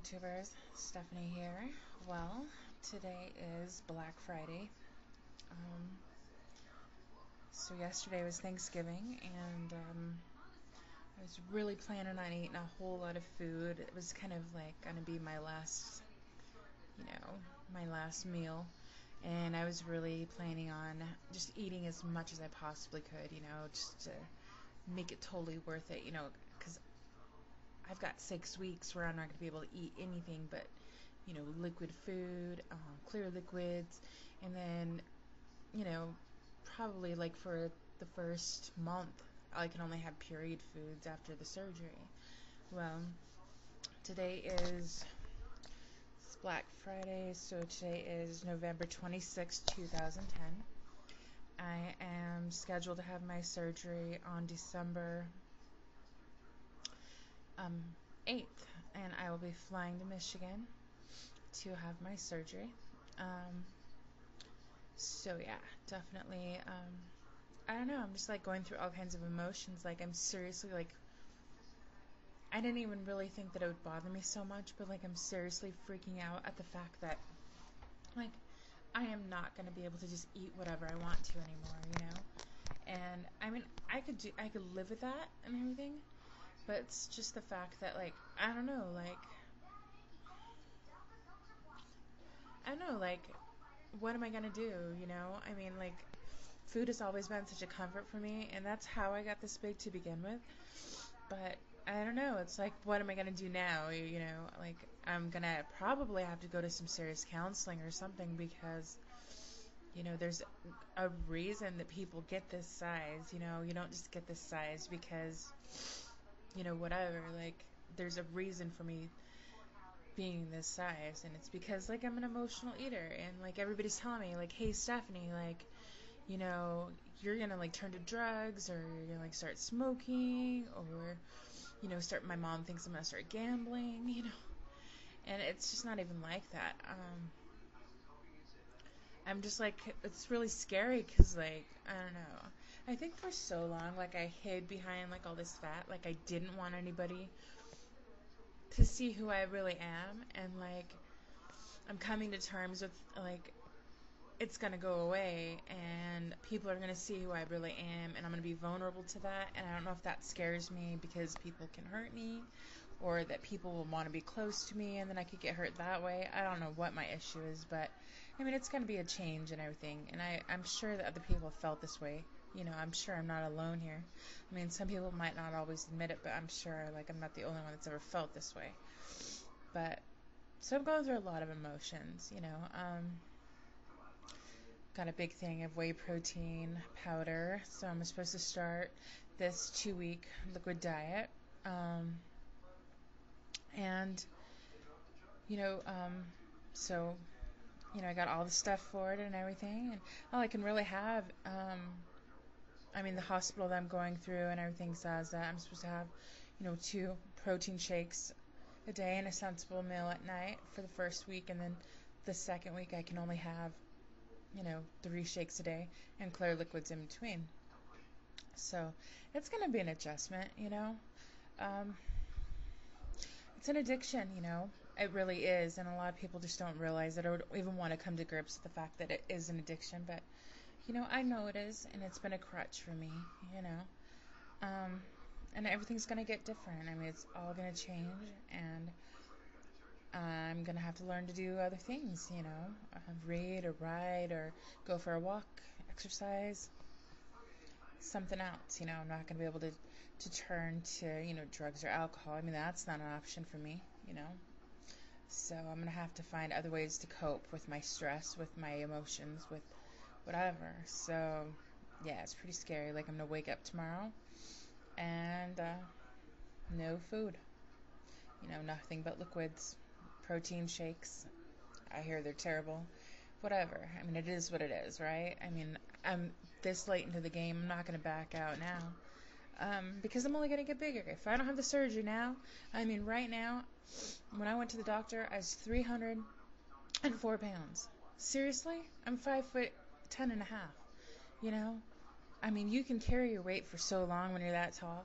YouTubers, Stephanie here. Well, today is Black Friday. Um, so yesterday was Thanksgiving, and I was really planning on eating a whole lot of food. It was kind of like gonna be my last, my last meal, and I was really planning on just eating as much as I possibly could, just to make it totally worth it, because I've got 6 weeks where I'm not going to be able to eat anything but, liquid food, clear liquids, and then, you know, probably like for the first month, I can only have period foods after the surgery. Well, today is it's Black Friday, so today is November 26, 2010. I am scheduled to have my surgery on December um, 8th, and I will be flying to Michigan to have my surgery. Um, so yeah, definitely. I don't know. I'm just like going through all kinds of emotions. Like I'm seriously like, I didn't even really think that it would bother me so much, but like I'm seriously freaking out at the fact that like I am not going to be able to just eat whatever I want to anymore. And I mean, I could live with that and everything, but it's just the fact that like I don't know, like I don't know, like what am I gonna do? I mean, like food has always been such a comfort for me, and that's how I got this big to begin with. But I don't know. It's like, what am I gonna do now? Like I'm gonna probably have to go to some serious counseling or something because there's a reason that people get this size. You don't just get this size because whatever. Like there's a reason for me being this size, and it's because like I'm an emotional eater, and like everybody's telling me like, hey Stephanie, like you're gonna like turn to drugs, or you're gonna like start smoking, or start, my mom thinks I'm gonna start gambling, and it's just not even like that. I'm just like, it's really scary because like I don't know, I think for so long like I hid behind like all this fat, like I didn't want anybody to see who I really am, and like I'm coming to terms with like it's gonna go away and people are gonna see who I really am, and I'm gonna be vulnerable to that, and I don't know if that scares me because people can hurt me, or that people will want to be close to me and then I could get hurt that way. I don't know what my issue is, but I mean it's gonna be a change and everything, and I'm sure that other people have felt this way. I'm sure I'm not alone here. I mean, some people might not always admit it, but I'm sure like I'm not the only one that's ever felt this way. But so I'm going through a lot of emotions. Got a big thing of whey protein powder, so I'm supposed to start this 2-week liquid diet. Um, and, you know, um, so, I got all the stuff for it and everything, and all I can really have, I mean, the hospital that I'm going through and everything says that I'm supposed to have, 2 protein shakes a day and a sensible meal at night for the first week, and then the second week I can only have 3 shakes a day and clear liquids in between. So it's going to be an adjustment. Um, it's an addiction. It really is. And a lot of people just don't realize it or even want to come to grips with the fact that it is an addiction. But, I know it is, and it's been a crutch for me, you know. Um, and everything's going to get different. I mean, it's all going to change, and I'm going to have to learn to do other things, read or write or go for a walk, exercise, something else. I'm not going to be able to turn to, drugs or alcohol. I mean, that's not an option for me, So I'm going to have to find other ways to cope with my stress, with my emotions, with whatever. So, yeah, it's pretty scary. Like, I'm going to wake up tomorrow and no food. Nothing but liquids, protein shakes. I hear they're terrible. Whatever. I mean, it is what it is, right? I mean, I'm this late into the game. I'm not going to back out now. Because I'm only going to get bigger. If I don't have the surgery now, I mean, right now, when I went to the doctor, I was 304 pounds. Seriously? I'm 5'10" and a half. You know? I mean, you can carry your weight for so long when you're that tall.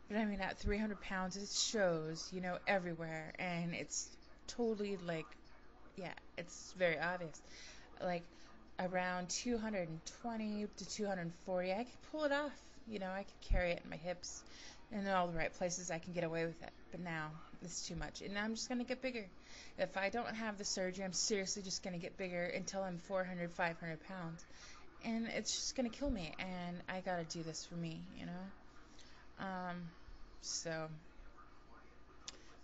But I mean, at 300 pounds, it shows, everywhere. And it's totally like, yeah, it's very obvious. Like around 220 to 240, I could pull it off. I could carry it in my hips and in all the right places. I can get away with it. But now it's too much, and I'm just gonna get bigger. If I don't have the surgery, I'm seriously just gonna get bigger until I'm 400, 500 pounds, and it's just gonna kill me. And I gotta do this for me. So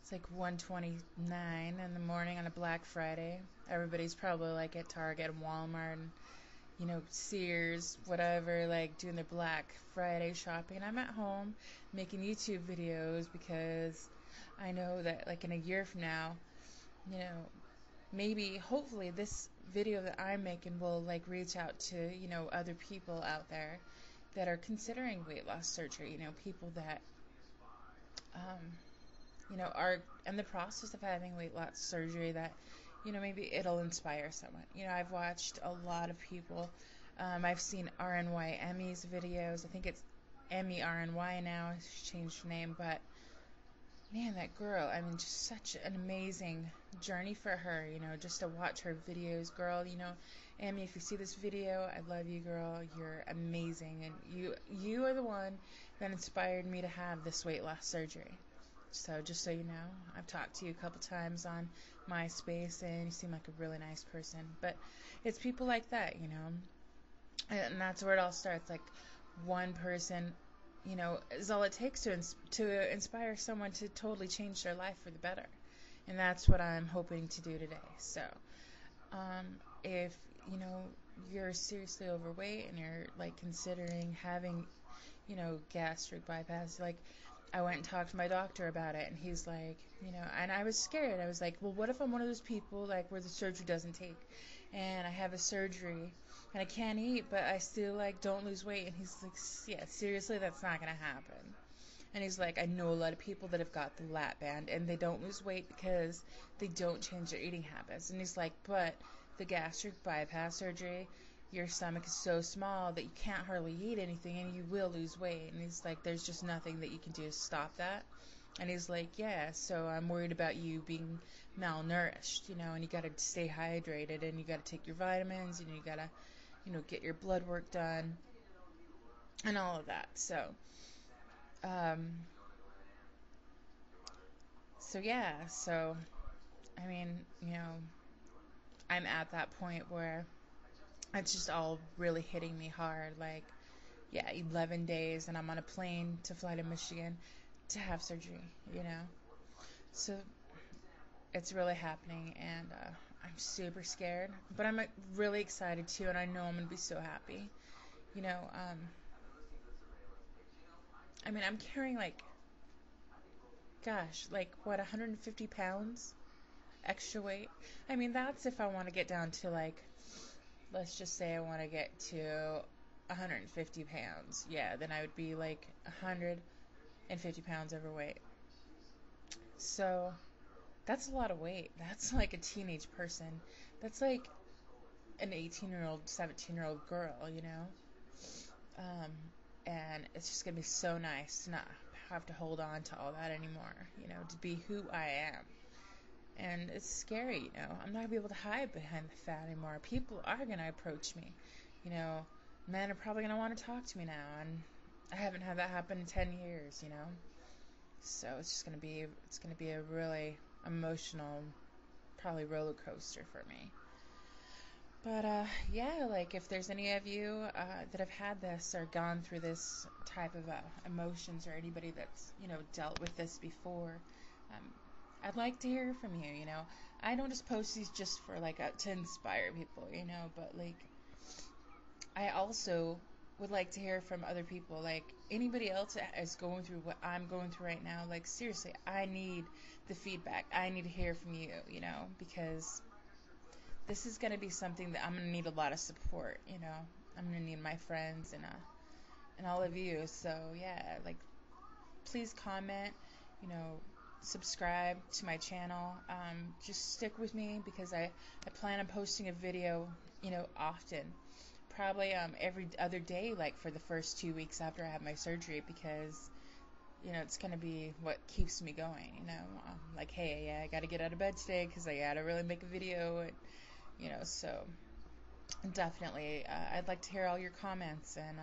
it's like 1:29 in the morning on a Black Friday. Everybody's probably like at Target and Walmart and Sears, whatever, like doing their Black Friday shopping. And I'm at home making YouTube videos because I know that like in a year from now, you know, maybe hopefully this video that I'm making will like reach out to, other people out there that are considering weight loss surgery, people that are in the process of having weight loss surgery that, maybe it'll inspire someone. I've watched a lot of people. I've seen RNY Emmy's videos. I think it's Emmy RNY now. She's changed her name, but man, that girl, I mean, just such an amazing journey for her, just to watch her videos. Girl, Emmy, if you see this video, I love you, girl. You're amazing, and you are the one that inspired me to have this weight loss surgery. So just so you know, I've talked to you a couple times on MySpace, and you seem like a really nice person. But it's people like that, and that's where it all starts. Like one person, is all it takes to inspire someone to totally change their life for the better. And that's what I'm hoping to do today. So if you're seriously overweight and you're like considering having gastric bypass, like I went and talked to my doctor about it, and he's like, and I was scared. I was like, well, what if I'm one of those people like where the surgery doesn't take, and I have a surgery and I can't eat, but I still like don't lose weight? And he's like, yeah, seriously, that's not gonna happen. And he's like, I know a lot of people that have got the lap band and they don't lose weight because they don't change their eating habits. And he's like, but the gastric bypass surgery, your stomach is so small that you can't hardly eat anything and you will lose weight. And he's like, there's just nothing that you can do to stop that. And he's like, yeah, so I'm worried about you being malnourished, and you got to stay hydrated, and you got to take your vitamins, and you got to, get your blood work done and all of that. Um, so I mean, I'm at that point where it's just all really hitting me hard. Like, yeah, 11 days, and I'm on a plane to fly to Michigan to have surgery. So it's really happening, and I'm super scared, but I'm really excited too, and I know I'm gonna be so happy. I mean, I'm carrying like, gosh, like what, 150 pounds extra weight. I mean, that's if I want to get down to like, let's just say I want to get to 150 pounds. Yeah, then I would be like 150 pounds overweight. So that's a lot of weight. That's like a teenage person. That's like an 18-year-old, 17-year-old girl. Um, and it's just going to be so nice to not have to hold on to all that anymore, to be who I am. And it's scary, I'm not going to be able to hide behind the fat anymore. People are going to approach me. Men are probably going to want to talk to me now, and I haven't had that happen in 10 years, So it's going to be a really emotional, probably roller coaster for me. But yeah, like if there's any of you that have had this or gone through this type of emotions, or anybody that's dealt with this before, I'd like to hear from you. I don't just post these just for like to inspire people, but like I also would like to hear from other people, like anybody else that is going through what I'm going through right now. Like seriously, I need the feedback. I need to hear from you, because this is going to be something that I'm going to need a lot of support, I'm going to need my friends and all of you. So yeah, like please comment, subscribe to my channel. Just stick with me, because I plan on posting a video, often. Probably every other day, like for the first 2 weeks after I have my surgery, because it's going to be what keeps me going, like, hey, yeah, I got to get out of bed today because I got to really make a video, and, so definitely, I'd like to hear all your comments, and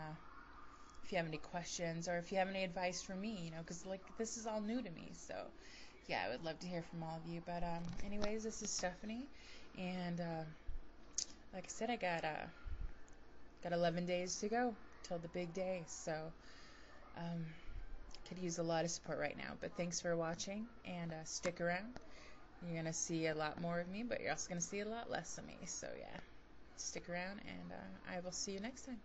if you have any questions or if you have any advice for me, because, like, this is all new to me, so, yeah, I would love to hear from all of you, but, anyways, this is Stephanie, and, like I said, I got 11 days to go till the big day, so, could use a lot of support right now, but thanks for watching, and stick around. You're going to see a lot more of me, but you're also going to see a lot less of me, so yeah, stick around, and I will see you next time.